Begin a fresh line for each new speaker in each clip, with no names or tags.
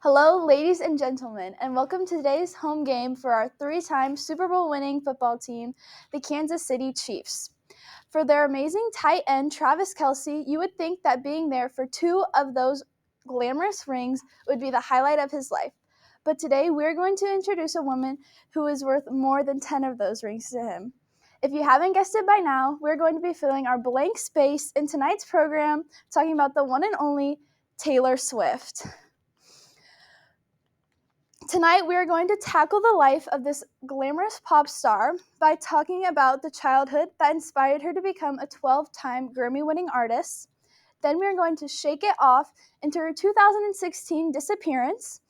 Hello, ladies and gentlemen, and welcome to today's home game for our three-time Super Bowl winning football team, the Kansas City Chiefs. For their amazing tight end, Travis Kelce, you would think that being there for two of those glamorous rings would be the highlight of his life. But today we're going to introduce a woman who is worth more than 10 of those rings to him. If you haven't guessed it by now, we're going to be filling our blank space in tonight's program talking about the one and only Taylor Swift. Tonight, we are going to tackle the life of this glamorous pop star by talking about the childhood that inspired her to become a 12-time Grammy-winning artist. Then we are going to shake it off into her 2016 disappearance.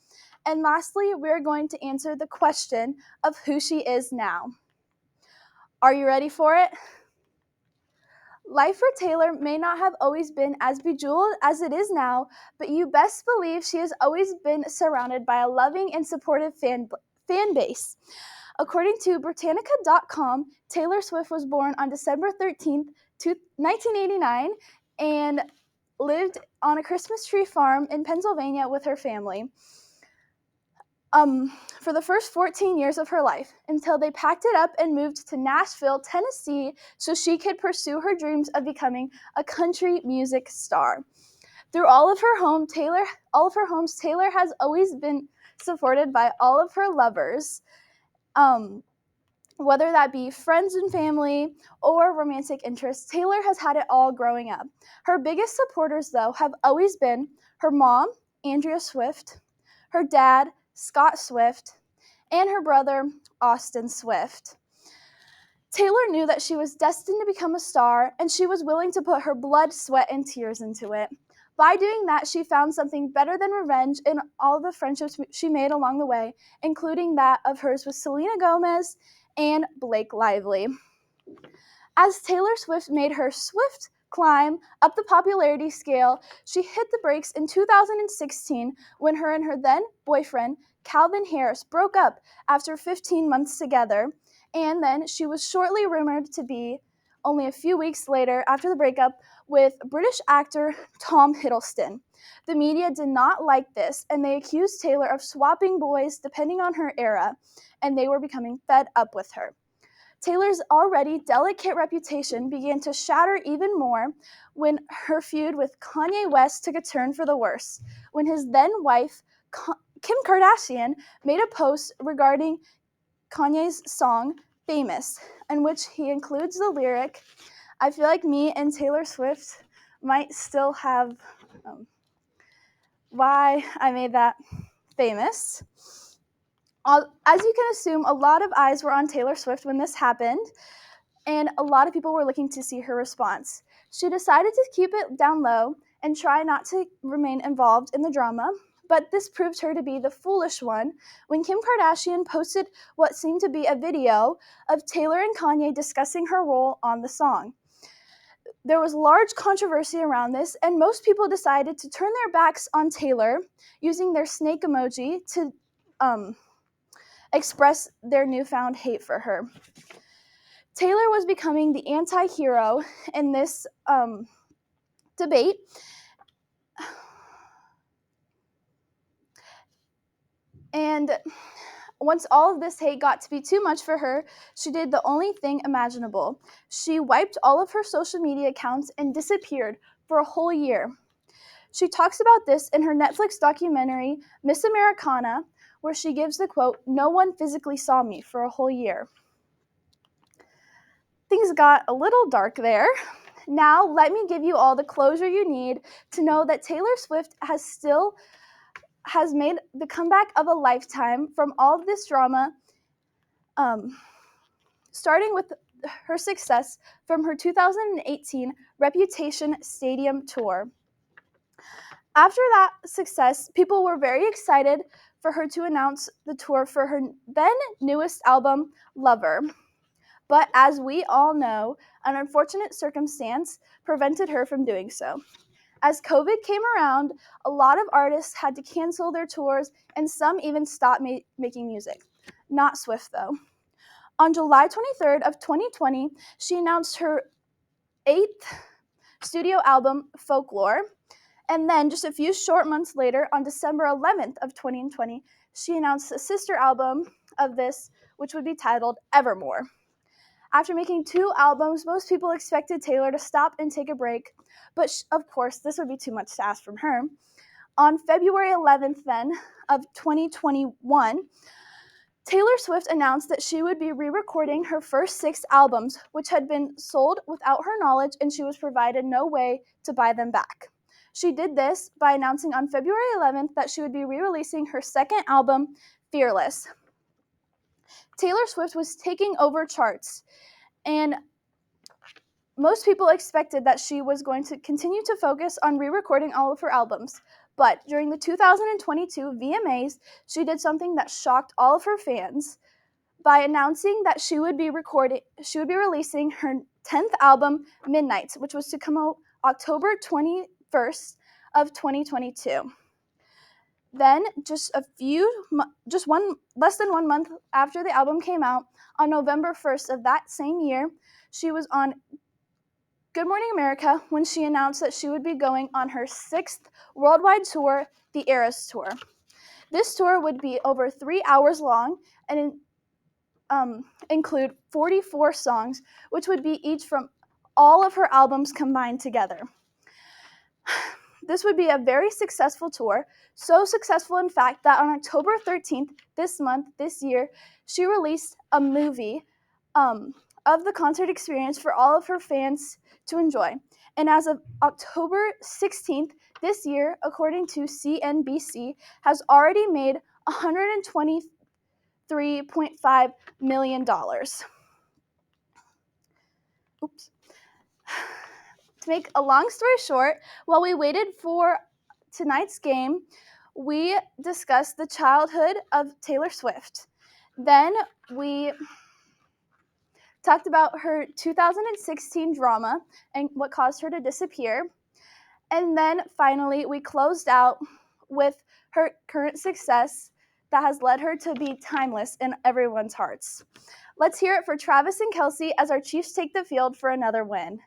And lastly, we are going to answer the question of who she is now. Are you ready for it? Life for Taylor may not have always been as bejeweled as it is now, but you best believe she has always been surrounded by a loving and supportive fan base. According to Britannica.com, Taylor Swift was born on December 13th, 1989, and lived on a Christmas tree farm in Pennsylvania with her family. For the first 14 years of her life, until they packed it up and moved to Nashville, Tennessee, so she could pursue her dreams of becoming a country music star. Through all of her homes, Taylor has always been supported by all of her lovers, whether that be friends and family or romantic interests. Taylor has had it all growing up. Her biggest supporters, though, have always been her mom, Andrea Swift, her dad, Scott Swift, and her brother, Austin Swift. Taylor knew that she was destined to become a star, and she was willing to put her blood, sweat, and tears into it. By doing that, she found something better than revenge in all the friendships she made along the way, including that of hers with Selena Gomez and Blake Lively. As Taylor Swift made her swift climb up the popularity scale, she hit the brakes in 2016 when her and her then boyfriend, Calvin Harris, broke up after 15 months together, and then she was shortly rumored to be, only a few weeks later after the breakup, with British actor Tom Hiddleston. The media did not like this, and they accused Taylor of swapping boys depending on her era, and they were becoming fed up with her. Taylor's already delicate reputation began to shatter even more when her feud with Kanye West took a turn for the worse, when his then wife, Kim Kardashian, made a post regarding Kanye's song, Famous, in which he includes the lyric, "I feel like me and Taylor Swift might still have why I made that famous." As you can assume, a lot of eyes were on Taylor Swift when this happened, and a lot of people were looking to see her response. She decided to keep it down low and try not to remain involved in the drama, but this proved her to be the foolish one when Kim Kardashian posted what seemed to be a video of Taylor and Kanye discussing her role on the song. There was large controversy around this, and most people decided to turn their backs on Taylor using their snake emoji to express their newfound hate for her. Taylor was becoming the anti-hero in this debate. And once all of this hate got to be too much for her, she did the only thing imaginable. She wiped all of her social media accounts and disappeared for a whole year. She talks about this in her Netflix documentary, Miss Americana, where she gives the quote, "No one physically saw me for a whole year." Things got a little dark there. Now, let me give you all the closure you need to know that Taylor Swift has made the comeback of a lifetime from all of this drama, starting with her success from her 2018 Reputation Stadium tour. After that success, people were very excited for her to announce the tour for her then newest album, Lover. But as we all know, an unfortunate circumstance prevented her from doing so. As COVID came around, a lot of artists had to cancel their tours, and some even stopped making music. Not Swift, though. On July 23rd of 2020, she announced her 8th studio album, Folklore, And then just a few short months later, on December 11th of 2020, she announced a sister album of this, which would be titled Evermore. After making 2 albums, most people expected Taylor to stop and take a break, but of course, this would be too much to ask from her. On February 11th then of 2021, Taylor Swift announced that she would be re-recording her first 6 albums, which had been sold without her knowledge, and she was provided no way to buy them back. She did this by announcing on February 11th that she would be re-releasing her second album, Fearless. Taylor Swift was taking over charts, and most people expected that she was going to continue to focus on re-recording all of her albums. But during the 2022 VMAs, she did something that shocked all of her fans by announcing that she would be releasing her 10th album, Midnights, which was to come out October 21st of 2022. Then, less than 1 month after the album came out, on November 1st of that same year, she was on Good Morning America when she announced that she would be going on her 6th worldwide tour, the Eras Tour. This tour would be over 3 hours long and include 44 songs, which would be each from all of her albums combined together. This would be a very successful tour, so successful in fact that on October 13th this year, she released a movie of the concert experience for all of her fans to enjoy. And as of October 16th this year, according to CNBC, has already made $123.5 million. Oops. To make a long story short, while we waited for tonight's game, we discussed the childhood of Taylor Swift. Then we talked about her 2016 drama and what caused her to disappear. And then finally, we closed out with her current success that has led her to be timeless in everyone's hearts. Let's hear it for Travis and Kelsey as our Chiefs take the field for another win.